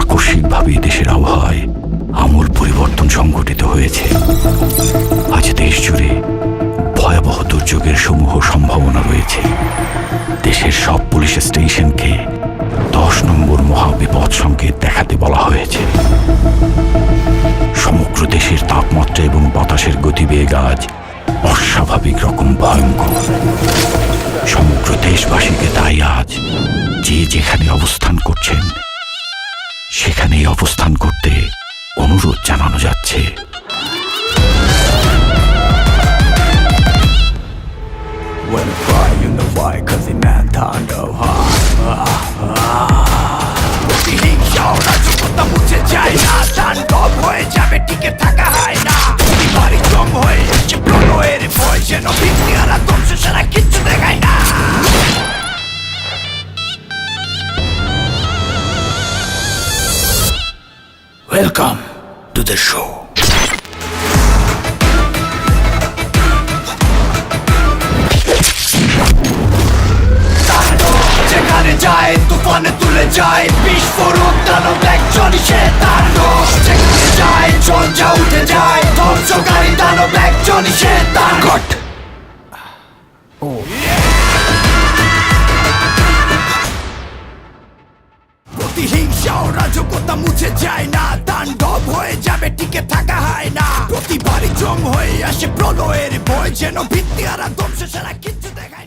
আকস্মিকভাবে দেশের আবহাওয়ায় আমূল পরিবর্তন সংঘটিত হয়েছে। আজ দেশ জুড়ে ভয়াবহ দুর্যোগের সমূহ সম্ভাবনা রয়েছে। দেশের সব পুলিশ স্টেশনকে 10 নম্বর মহাবিপদ সংকেত দেখাতে বলা হয়েছে। সমগ্র দেশের তাপমাত্রা এবং বাতাসের গতিবেগ আজ অস্বাভাবিক রকম ভয়ঙ্কর। সমগ্র দেশবাসীকে তাই আজ যে যেখানে অবস্থান করছেন সেখানেই অবস্থান করতে অনুরোধ জানানো যাচ্ছে। When I cry, you know why, cause the man turned up প্রতিহিংসাও রাজকতা মুছে যায় না, তাণ্ডব হয়ে যাবে, টিকে থাকা হয় না। বাড়ি জম হয়ে এসে প্রলয়ের ভয়, যেন ভিত্তিহারা ধ্বংস ছাড়া কিচ্ছু দেখায় না। Welcome to the show. যেখানে যায় তুফানে তুলে যায়, বিস্ফোরক দানব একজনই সে তাণ্ডব। যেখানে যায় ঝঞ্ঝা উঠে যায়, ধ্বংসকারী দানব একজনই সে তাণ্ডব। প্রতিহিংসা ও রাজকতা মুছে যায় না, তাণ্ডব হয়ে যাবে, টিকে থাকা হয় না। প্রতিবারই জম হয়ে আসে প্রলয়ের ভয়, যেন ভিত্তিহারা ধ্বংস ছাড়া কিচ্ছু দেখায় না।